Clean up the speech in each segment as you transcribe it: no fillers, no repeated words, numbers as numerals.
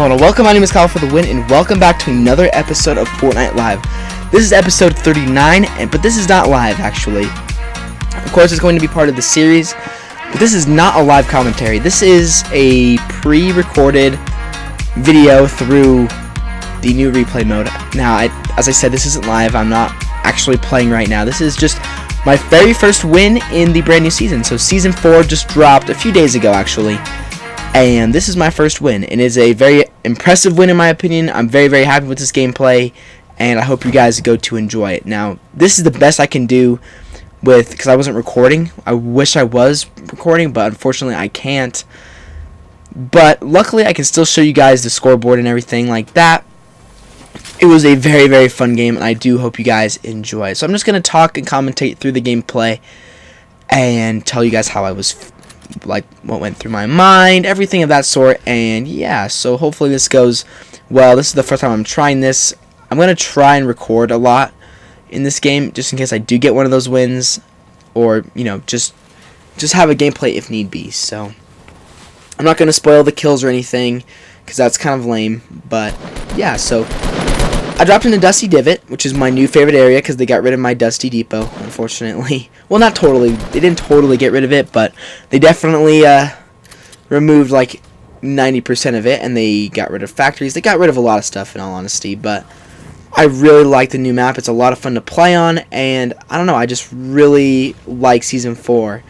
Hello and welcome, my name is Kyle for the win, and welcome back to another episode of Fortnite Live. This is episode 39, but this is not live, actually. Of course, it's going to be part of the series, but this is not a live commentary. This is a pre-recorded video through the new replay mode. Now, as I said, this isn't live. I'm not actually playing right now. This is just my very first win in the brand new season. So Season 4 just dropped a few days ago, actually. And this is my first win. It is a very impressive win in my opinion. I'm very, very happy with this gameplay, and I hope you guys go to enjoy it. Now, this is the best I can do because I wasn't recording. I wish I was recording, but unfortunately I can't. But luckily I can still show you guys the scoreboard and everything like that. It was a very, very fun game, and I do hope you guys enjoy it. So I'm just going to talk and commentate through the gameplay and tell you guys how I was like what went through my mind, everything of that sort. And yeah, so hopefully this goes well. This is the first time I'm trying this. I'm going to try and record a lot in this game just in case I do get one of those wins, or you know, just have a gameplay if need be. So I'm not going to spoil the kills or anything because that's kind of lame, but yeah. So I dropped into Dusty Divot, which is my new favorite area because they got rid of my Dusty Depot, unfortunately. Well, not totally. They didn't totally get rid of it, but they definitely removed like 90% of it, and they got rid of factories. They got rid of a lot of stuff, in all honesty, but I really like the new map. It's a lot of fun to play on, and I don't know, I just really like Season 4.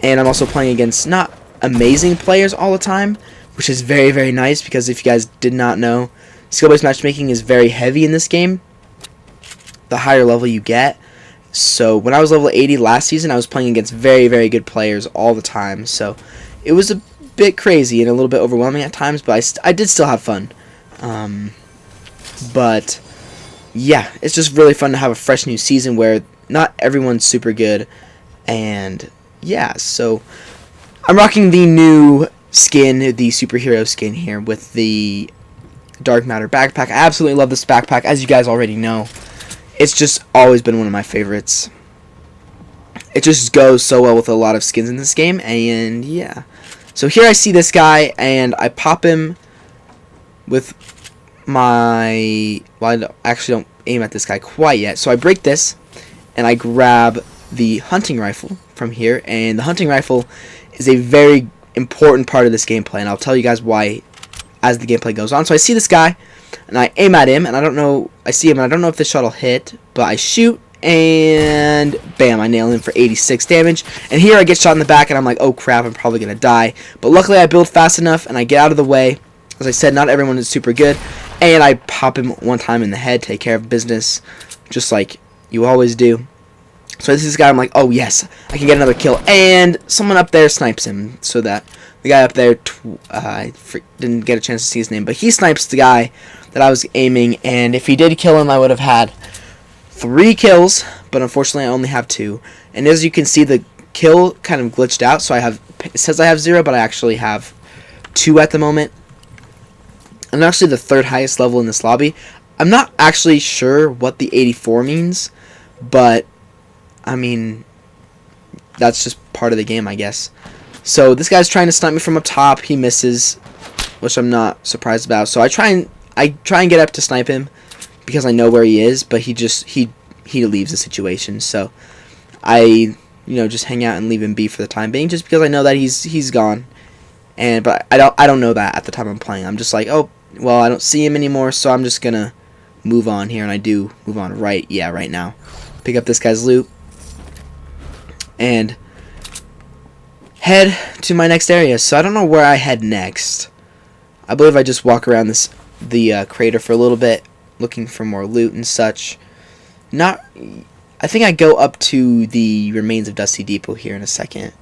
And I'm also playing against not amazing players all the time, which is very, very nice because if you guys did not know, skill-based matchmaking is very heavy in this game, the higher level you get. So when I was level 80 last season, I was playing against very, very good players all the time. So it was a bit crazy and a little bit overwhelming at times, but I did still have fun. But yeah, it's just really fun to have a fresh new season where not everyone's super good. And yeah, so I'm rocking the new skin, the superhero skin here with the Dark Matter backpack. I absolutely love this backpack, as you guys already know. It's just always been one of my favorites. It just goes so well with a lot of skins in this game, and yeah. So here I see this guy, and I pop him with my... Well, I actually don't aim at this guy quite yet. So I break this, and I grab the hunting rifle from here, and the hunting rifle is a very important part of this gameplay, and I'll tell you guys why as the gameplay goes on. So I see this guy, and I aim at him, and I see him, and I don't know if this shot will hit, but I shoot, and bam, I nail him for 86 damage. And here I get shot in the back, and I'm like, oh crap, I'm probably going to die. But luckily I build fast enough, and I get out of the way. As I said, not everyone is super good, and I pop him one time in the head, take care of business, just like you always do. So this is this guy, I'm like, oh yes, I can get another kill, and someone up there snipes him, so that the guy up there, I didn't get a chance to see his name, but he snipes the guy that I was aiming, and if he did kill him, I would have had 3 kills, but unfortunately I only have 2. And as you can see, the kill kind of glitched out, so it says I have 0, but I actually have 2 at the moment. I'm actually the 3rd highest level in this lobby. I'm not actually sure what the 84 means, but I mean, that's just part of the game, I guess. So this guy's trying to snipe me from up top. He misses, which I'm not surprised about. So I try and get up to snipe him because I know where he is, but he leaves the situation. So I just hang out and leave him be for the time being, just because I know that he's gone. But I don't know that at the time I'm playing. I'm just like, oh well, I don't see him anymore, so I'm just gonna move on here, and I do move on right now. Pick up this guy's loot and head to my next area. So I don't know where I head next. I believe I just walk around the crater for a little bit, looking for more loot and such. I think I go up to the remains of Dusty Depot here in a second,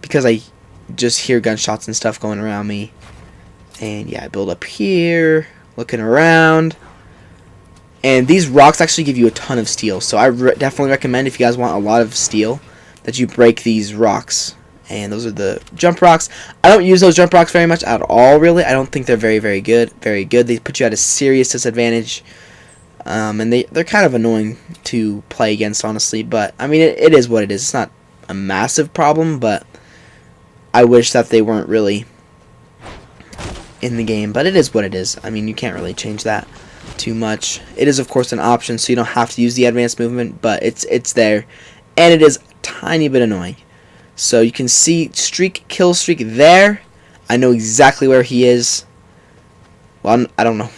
because I just hear gunshots and stuff going around me. And yeah, I build up here, looking around. And these rocks actually give you a ton of steel, so I definitely recommend, if you guys want a lot of steel, that you break these rocks. And those are the jump rocks. I don't use those jump rocks very much at all, really. I don't think they're very, very good. They put you at a serious disadvantage. And they're kind of annoying to play against, honestly. But, I mean, it is what it is. It's not a massive problem, but I wish that they weren't really in the game, but it is what it is. I mean, you can't really change that too much. It is, of course, an option, so you don't have to use the advanced movement, but it's there, and it is a tiny bit annoying. So you can see kill streak there. I know exactly where he is. Well, I don't know.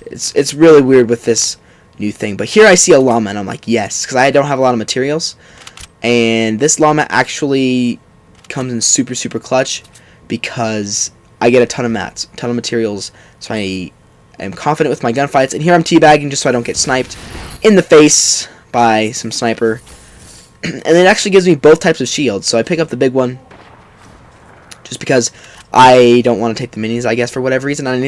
It's really weird with this new thing, but here I see a llama, and I'm like, yes, because I don't have a lot of materials, and this llama actually comes in super, super clutch because I get a ton of mats, a ton of materials, so I am confident with my gunfights. And here I'm teabagging just so I don't get sniped in the face by some sniper. And it actually gives me both types of shields, so I pick up the big one just because I don't want to take the minis, I guess, for whatever reason. And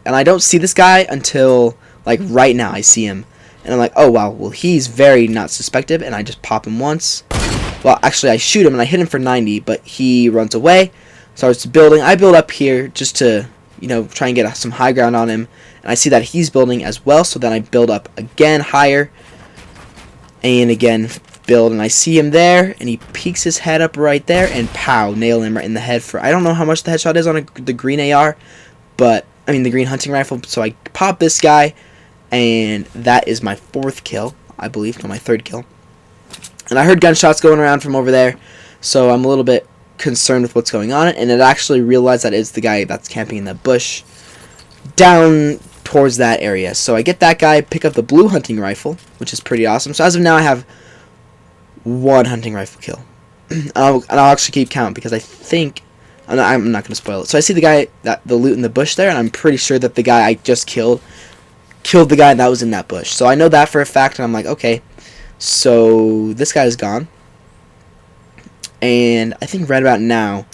I don't see this guy until like right now. I see him, and I'm like, oh wow, well he's very not suspected, and I just pop him once. Well, actually, I shoot him, and I hit him for 90, but he runs away. Starts building. I build up here just to, you know, try and get some high ground on him. And I see that he's building as well, so then I build up again higher. And again, build, and I see him there, and he peeks his head up right there, and pow, nail him right in the head for, I don't know how much the headshot is on the green AR, but, I mean the green hunting rifle. So I pop this guy, and that is my 4th kill, I believe, no, my 3rd kill. And I heard gunshots going around from over there, so I'm a little bit concerned with what's going on, and it actually realized that it's the guy that's camping in the bush down towards that area. So I get that guy, pick up the blue hunting rifle, which is pretty awesome. So as of now, I have 1 hunting rifle kill. and I'll actually keep count because I think I'm not going to spoil it. So I see the guy, the loot in the bush there, and I'm pretty sure that the guy I just killed the guy that was in that bush. So I know that for a fact, and I'm like, okay, so this guy is gone. And I think right about now,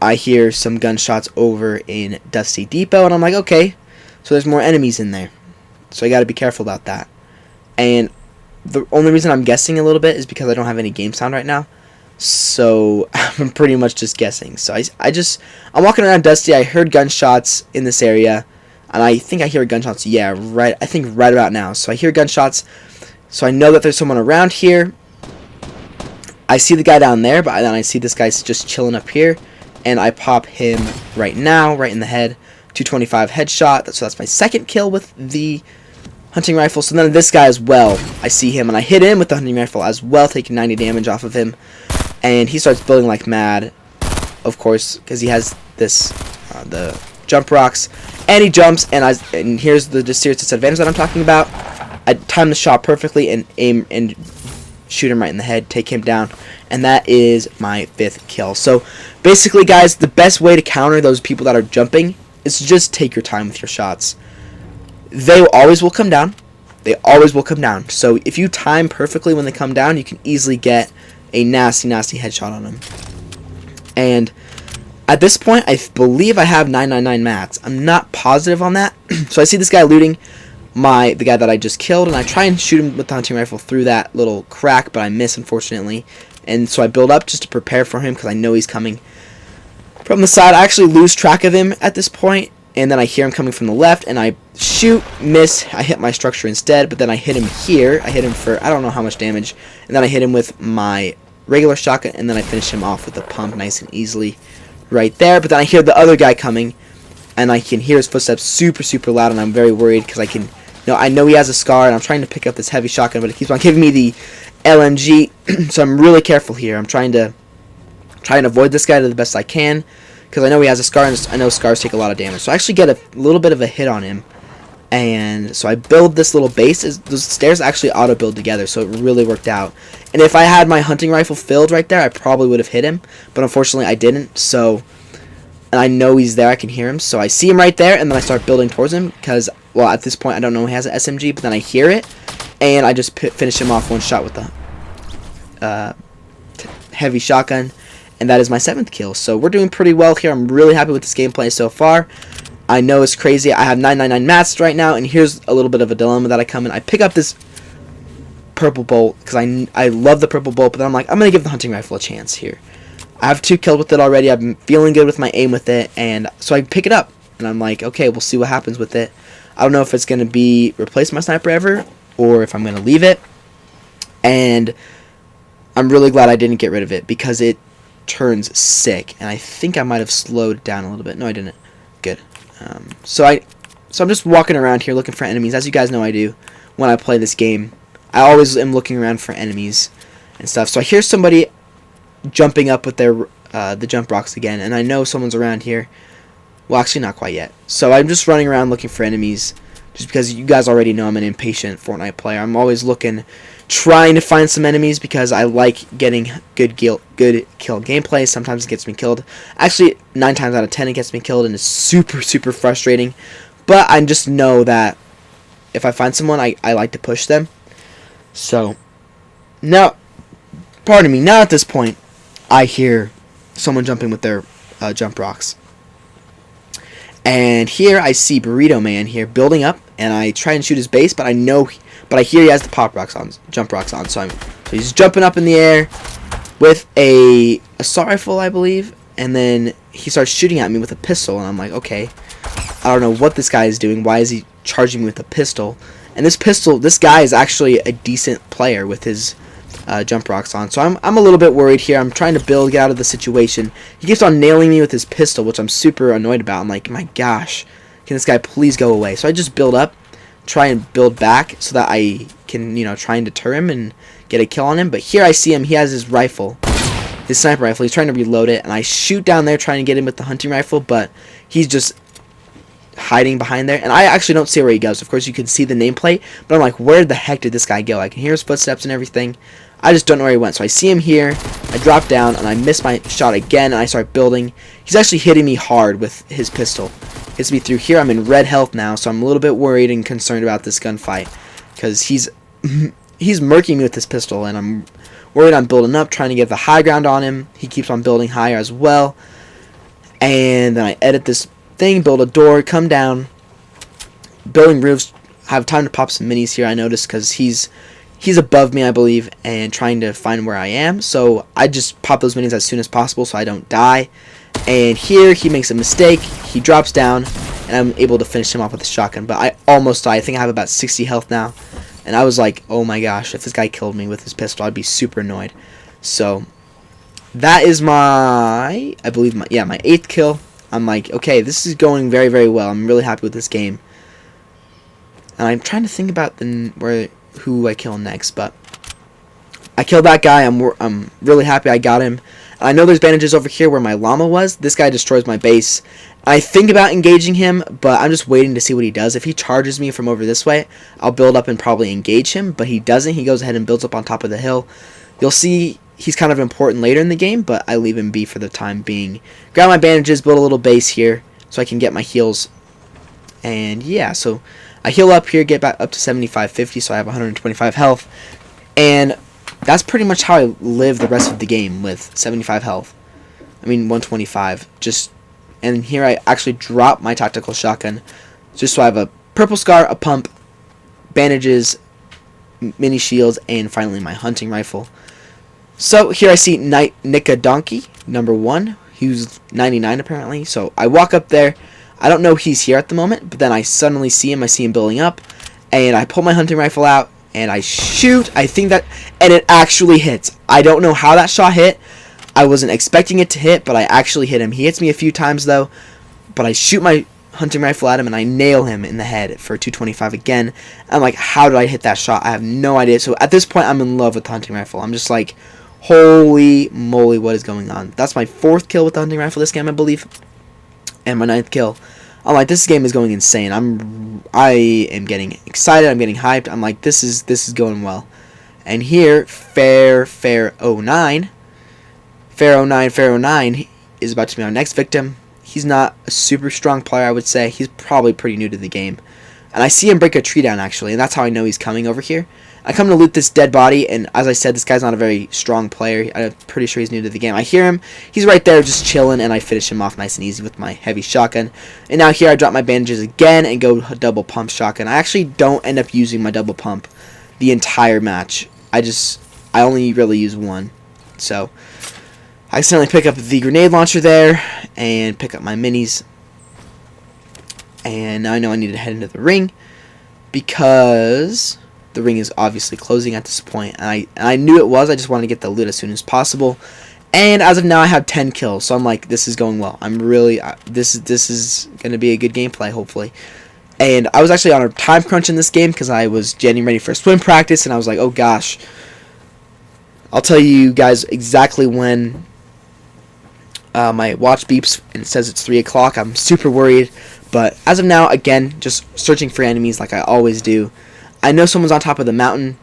I hear some gunshots over in Dusty Depot, and I'm like, okay, so there's more enemies in there. So I got to be careful about that. And the only reason I'm guessing a little bit is because I don't have any game sound right now. So I'm pretty much just guessing. So I'm walking around Dusty. I heard gunshots in this area, and I think I hear gunshots. Yeah, I think right about now. So I hear gunshots. So I know that there's someone around here. I see the guy down there, but then I see this guy's just chilling up here, and I pop him right now, right in the head. 225 headshot. So that's my 2nd kill with the hunting rifle. So then this guy as well, I see him, and I hit him with the hunting rifle as well, taking 90 damage off of him. And he starts building like mad, of course, because he has this the jump rocks, and he jumps, and here's the serious disadvantage that I'm talking about. I time the shot perfectly and aim and shoot him right in the head, take him down, and that is my 5th kill. So basically, guys, the best way to counter those people that are jumping is to just take your time with your shots. They always will come down. They always will come down. So if you time perfectly when they come down, you can easily get a nasty, nasty headshot on them. And at this point, I believe I have 999 mats. I'm not positive on that. So I see this guy looting the guy that I just killed, and I try and shoot him with the hunting rifle through that little crack, but I miss, unfortunately. And so I build up just to prepare for him because I know he's coming from the side. I actually lose track of him at this point, and then I hear him coming from the left, and I shoot, miss, I hit my structure instead, but then I hit him here. I hit him for I don't know how much damage, and then I hit him with my regular shotgun, and then I finish him off with the pump nice and easily right there. But then I hear the other guy coming, and I can hear his footsteps super, super loud, and I'm very worried because I know he has a scar, and I'm trying to pick up this heavy shotgun, but it keeps on giving me the LMG, so I'm really careful here. I'm trying to avoid this guy to the best I can, because I know he has a scar, and I know scars take a lot of damage. So I actually get a little bit of a hit on him, and so I build this little base. Those stairs actually auto-build together, so it really worked out. And if I had my hunting rifle filled right there, I probably would have hit him, but unfortunately I didn't, so... And I know he's there, I can hear him, so I see him right there, and then I start building towards him, because, well, at this point, I don't know he has an SMG, but then I hear it, and I just finish him off one shot with the heavy shotgun, and that is my 7th kill. So we're doing pretty well here. I'm really happy with this gameplay so far. I know it's crazy. I have 999 mats right now, and here's a little bit of a dilemma that I come in. I pick up this purple bolt, because I love the purple bolt, but then I'm like, I'm going to give the hunting rifle a chance here. I have 2 kills with it already. I've been feeling good with my aim with it, and so I pick it up, and I'm like, okay, we'll see what happens with it. I don't know if it's going to replace my sniper ever, or if I'm going to leave it, and I'm really glad I didn't get rid of it, because it turns sick, and I think I might have slowed down a little bit. No, I didn't. Good. So I'm just walking around here looking for enemies, as you guys know I do when I play this game. I always am looking around for enemies and stuff. So I hear somebody jumping up with their the jump rocks again, and I know someone's around here. Well, actually not quite yet. So I'm just running around looking for enemies, just because you guys already know I'm an impatient Fortnite player. I'm always trying to find some enemies because I like getting good kill gameplay. Sometimes it gets me killed. Actually, 9 times out of 10 it gets me killed, and it's super, super frustrating. But I just know that if I find someone, I like to push them. So, now, pardon me, now at this point, I hear someone jumping with their jump rocks. And here I see Burrito Man here building up, and I try and shoot his base, but I hear he has the jump rocks on. So he's jumping up in the air with a assault rifle, I believe, and then he starts shooting at me with a pistol, and I'm like, okay, I don't know what this guy is doing. Why is he charging me with a pistol? And this guy is actually a decent player with his jump rocks on. So I'm a little bit worried here. I'm trying to get out of the situation. He keeps on nailing me with his pistol, which I'm super annoyed about. I'm like, my gosh, can this guy please go away? So I just build up, try and build back so that I can, try and deter him and get a kill on him. But here I see him. He has his rifle, his sniper rifle. He's trying to reload it, and I shoot down there trying to get him with the hunting rifle, but he's just hiding behind there, and I actually don't see where he goes. Of course, you can see the nameplate, but I'm like, where the heck did this guy go? I can hear his footsteps and everything. I just don't know where he went. So I see him here, I drop down, and I miss my shot again, and I start building. He's actually hitting me hard with his pistol. Hits me through here. I'm in red health now, so I'm a little bit worried and concerned about this gunfight, because he's murking me with this pistol, and I'm worried I'm building up, trying to get the high ground on him. He keeps on building higher as well, and then I edit this thing, build a door, come down, building roofs. Have time to pop some minis here, I noticed, because he's above me, I believe, and trying to find where I am. So I just pop those minis as soon as possible so I don't die. And here he makes a mistake. He drops down, and I'm able to finish him off with a shotgun. But I almost died. I think I have about 60 health now. And I was like, oh my gosh, if this guy killed me with his pistol, I'd be super annoyed. So that is my 8th kill. I'm like, okay, this is going very, very well. I'm really happy with this game. And I'm trying to think about who I kill next, but I killed that guy. I'm really happy I got him. I know there's bandages over here where my llama was. This guy destroys my base. I think about engaging him, but I'm just waiting to see what he does. If he charges me from over this way, I'll build up and probably engage him, but he doesn't. He goes ahead and builds up on top of the hill. You'll see he's kind of important later in the game, but I leave him be for the time being. Grab my bandages, build a little base here so I can get my heals. And yeah, so I heal up here, get back up to 75-50, so I have 125 health. And that's pretty much how I live the rest of the game, with 75 health. 125. And here I actually drop my tactical shotgun, just so I have a purple scar, a pump, bandages, mini shields, and finally my hunting rifle. So here I see Nika Donkey, number 1. He was 99 apparently. So I walk up there. I don't know he's here at the moment, but then I suddenly see him. I see him building up, and I pull my hunting rifle out, and I shoot. And it actually hits. I don't know how that shot hit. I wasn't expecting it to hit, but I actually hit him. He hits me a few times, though, but I shoot my hunting rifle at him, and I nail him in the head for 225 again. I'm like, how did I hit that shot? I have no idea. So at this point, I'm in love with the hunting rifle. I'm just like, holy moly, what is going on? That's my 4th kill with the hunting rifle this game, I believe, and my 9th kill. I'm like, this game is going insane. I am getting excited. I'm getting hyped. I'm like, this is going well. And here, Fair 09 is about to be our next victim. He's not a super strong player, I would say. He's probably pretty new to the game. And I see him break a tree down, actually, and that's how I know he's coming over here. I come to loot this dead body, and as I said, this guy's not a very strong player. I'm pretty sure he's new to the game. I hear him. He's right there just chilling, and I finish him off nice and easy with my heavy shotgun. And now here I drop my bandages again and go double pump shotgun. I actually don't end up using my double pump the entire match. I only really use one. So I accidentally pick up the grenade launcher there and pick up my minis. And now I know I need to head into the ring, because the ring is obviously closing at this point. And I knew it was. I just wanted to get the loot as soon as possible. And as of now, I have 10 kills, so I'm like, this is going well. I'm really, this is going to be a good gameplay, hopefully. And I was actually on a time crunch in this game because I was getting ready for swim practice, and I was like, oh gosh. I'll tell you guys exactly when my watch beeps and it says it's 3 o'clock. I'm super worried, but as of now, again, just searching for enemies like I always do. I know someone's on top of the mountain,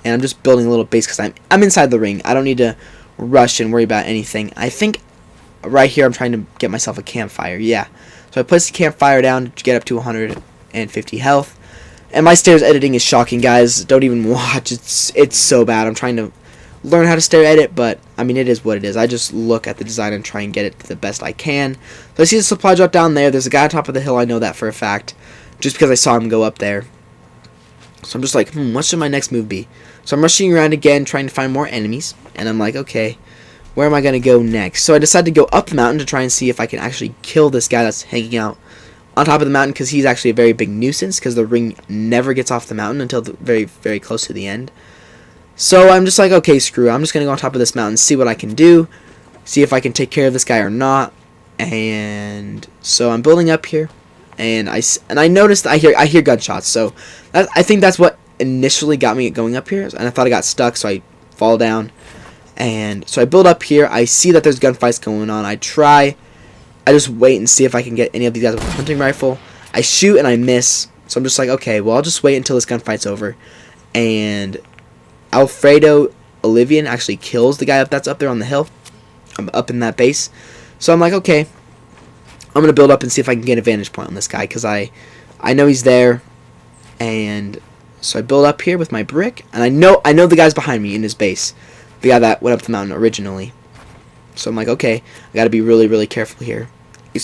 and I'm just building a little base because I'm inside the ring. I don't need to rush and worry about anything. I think right here I'm trying to get myself a campfire. Yeah, so I place the campfire down to get up to 150 health. And my stairs editing is shocking, guys. Don't even watch. It's so bad. I'm trying to learn how to stair edit, but I mean, it is what it is. I just look at the design and try and get it the best I can. So I see the supply drop down there. There's a guy on top of the hill. I know that for a fact, just because I saw him go up there. So I'm just like, what should my next move be? So I'm rushing around again, trying to find more enemies. And I'm like, okay, where am I going to go next? So I decided to go up the mountain to try and see if I can actually kill this guy that's hanging out on top of the mountain, because he's actually a very big nuisance, because the ring never gets off the mountain until very, very close to the end. So I'm just like, okay, screw it. I'm just going to go on top of this mountain, see what I can do, see if I can take care of this guy or not. And so I'm building up here, and I noticed I hear gunshots. So I think that's what initially got me going up here, and I thought I got stuck, so I fall down. And so I build up here. I see that there's gunfights going on. I just wait and see if I can get any of these guys with a hunting rifle. I shoot and I miss. So I'm just like, okay, well, I'll just wait until this gunfight's over. And Alfredo Olivian actually kills the guy that's up there on the hill. I'm up in that base. So I'm like, okay, I'm going to build up and see if I can get a vantage point on this guy, because I know he's there. And so I build up here with my brick, and I know the guy's behind me in his base, the guy that went up the mountain originally. So I'm like, okay, I got to be really, really careful here.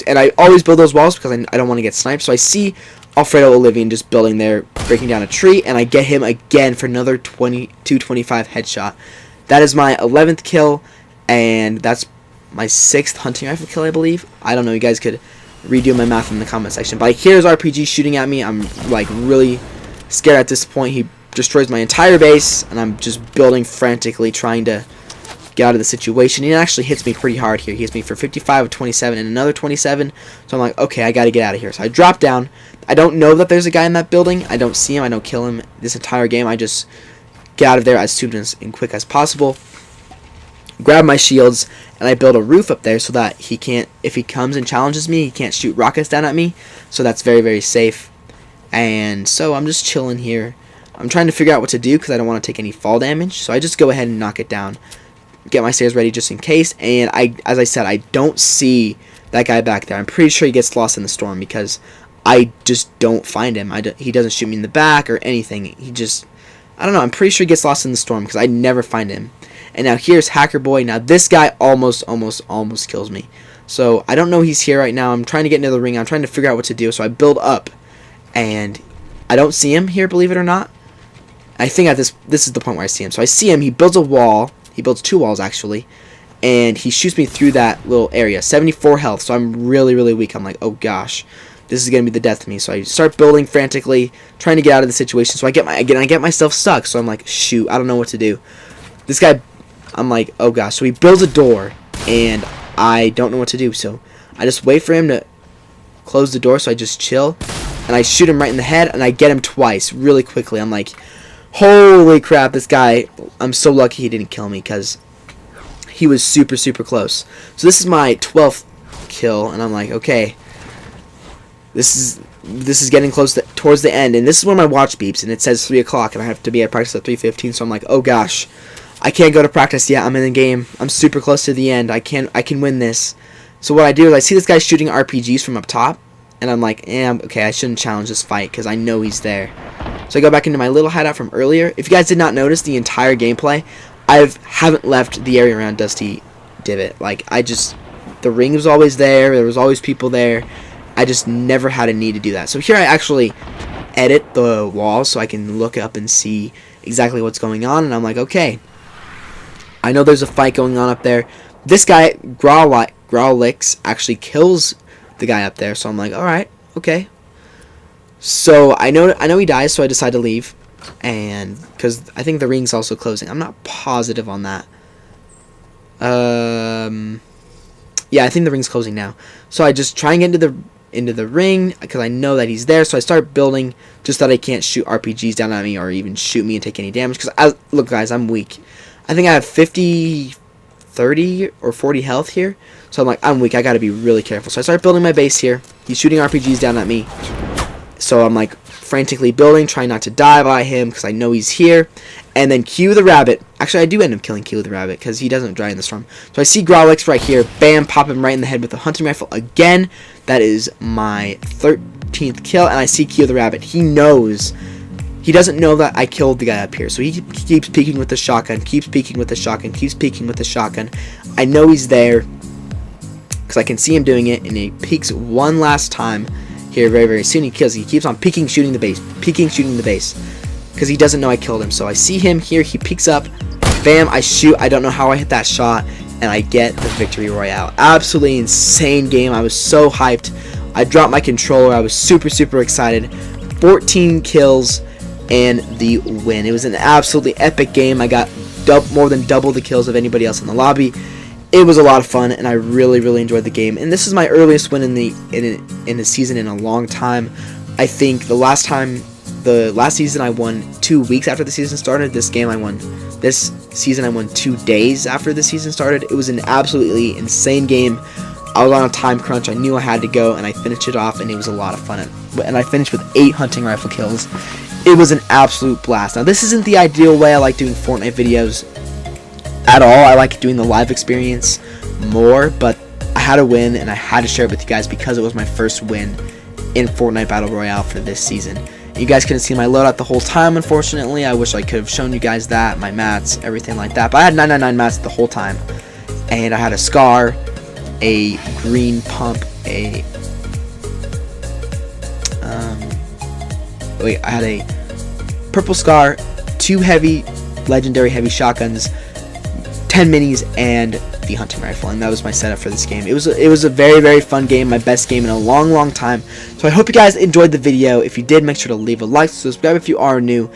And I always build those walls because I don't want to get sniped. So I see Alfredo Olivian just building there, breaking down a tree, and I get him again for another 225 headshot. That is my 11th kill, and that's my 6th hunting rifle kill, I believe. I don't know, you guys could redo my math in the comment section. But I hear his RPG shooting at me. I'm like really scared at this point. He destroys my entire base, and I'm just building frantically, trying to get out of the situation. He actually hits me pretty hard here. He hits me for 55 of 27 and another 27. So I'm like, okay, I got to get out of here. So I drop down. I don't know that there's a guy in that building. I don't see him. I don't kill him this entire game. I just get out of there as soon and quick as possible. Grab my shields, and I build a roof up there so that he can't, if he comes and challenges me, he can't shoot rockets down at me. So that's very, very safe. And so I'm just chilling here. I'm trying to figure out what to do because I don't want to take any fall damage. So I just go ahead and knock it down. Get my stairs ready just in case. And as I said, I don't see that guy back there. I'm pretty sure he gets lost in the storm because I just don't find him. He doesn't shoot me in the back or anything. He just, I don't know. I'm pretty sure he gets lost in the storm because I never find him. And now here's Hacker Boy. Now this guy almost kills me. So I don't know he's here right now. I'm trying to get into the ring. I'm trying to figure out what to do. So I build up, and I don't see him here, believe it or not. I think at this is the point where I see him. So I see him. He builds a wall. He builds 2 walls actually, and he shoots me through that little area. 74 health. So I'm really, really weak. I'm like, oh gosh, this is gonna be the death of me. So I start building frantically, trying to get out of the situation. So I get myself stuck. So I'm like, shoot, I don't know what to do. This guy, I'm like, oh gosh. So he builds a door, and I don't know what to do. So I just wait for him to close the door. So I just chill, and I shoot him right in the head, and I get him twice really quickly. I'm like, holy crap, this guy, I'm so lucky he didn't kill me because he was super, super close. So this is my 12th kill, and I'm like, okay, this is getting close towards the end, and this is when my watch beeps, and it says 3 o'clock, and I have to be at practice at 3:15, so I'm like, oh gosh, I can't go to practice yet. I'm in the game. I'm super close to the end. I can win this. So what I do is I see this guy shooting RPGs from up top, and I'm like, okay, I shouldn't challenge this fight because I know he's there. So I go back into my little hideout from earlier. If you guys did not notice the entire gameplay, I haven't left the area around Dusty Divot. Like, the ring was always there. There was always people there. I just never had a need to do that. So here I actually edit the walls so I can look up and see exactly what's going on. And I'm like, okay, I know there's a fight going on up there. This guy, Growlix, actually kills the guy up there. So I'm like, all right, okay. So I know he dies, so I decide to leave, and because I think the ring's also closing. I'm not positive on that. Yeah, I think the ring's closing now. So I just try and get into the ring because I know that he's there. So I start building just that I can't shoot RPGs down at me or even shoot me and take any damage. Because look, guys, I'm weak. I think I have 50, 30, or 40 health here. So I'm like, I'm weak. I got to be really careful. So I start building my base here. He's shooting RPGs down at me. So I'm like frantically building, trying not to die by him because I know he's here. And then Q the rabbit. Actually, I do end up killing Q the rabbit because he doesn't die in the storm. So I see Growlix right here. Bam, pop him right in the head with a hunting rifle again. That is my 13th kill. And I see Q the rabbit. He knows. He doesn't know that I killed the guy up here. So he keeps peeking with the shotgun, keeps peeking with the shotgun, keeps peeking with the shotgun. I know he's there because I can see him doing it. And he peeks one last time here very, very soon. He kills. He keeps on peeking, shooting the base. Peeking, shooting the base. Because he doesn't know I killed him. So I see him here. He peeks up. Bam, I shoot. I don't know how I hit that shot. And I get the victory royale. Absolutely insane game. I was so hyped. I dropped my controller. I was super, super excited. 14 kills and the win. It was an absolutely epic game. I got more than double the kills of anybody else in the lobby. It was a lot of fun, and I really, really enjoyed the game. And this is my earliest win in the season in a long time. I think the last season I won 2 weeks after the season started. This season I won 2 days after the season started. It was an absolutely insane game. I was on a time crunch. I knew I had to go, and I finished it off, and it was a lot of fun. And I finished with 8 hunting rifle kills. It was an absolute blast. Now, this isn't the ideal way I like doing Fortnite videos at all. I like doing the live experience more, but I had to win, and I had to share it with you guys because it was my first win in Fortnite Battle Royale for this season. You guys couldn't see my loadout the whole time, unfortunately. I wish I could have shown you guys that, my mats, everything like that. But I had 999 mats the whole time. And I had a Scar, a green pump, I had a purple Scar, 2 heavy, legendary heavy shotguns, 10 minis, and the hunting rifle. And that was my setup for this game. It was a very, very fun game, my best game in a long, long time. So I hope you guys enjoyed the video. If you did, make sure to leave a like, subscribe if you are new.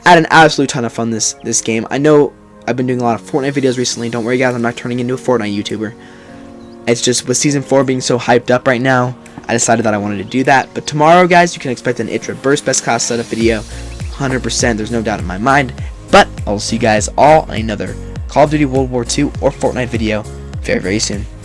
I had an absolute ton of fun this game. I know I've been doing a lot of Fortnite videos recently. Don't worry, guys, I'm not turning into a Fortnite YouTuber. It's just with Season 4 being so hyped up right now, I decided that I wanted to do that. But tomorrow, guys, you can expect an Itra Burst Best Class Setup video. 100%, there's no doubt in my mind. But I'll see you guys all on another Call of Duty World War II or Fortnite video very, very soon.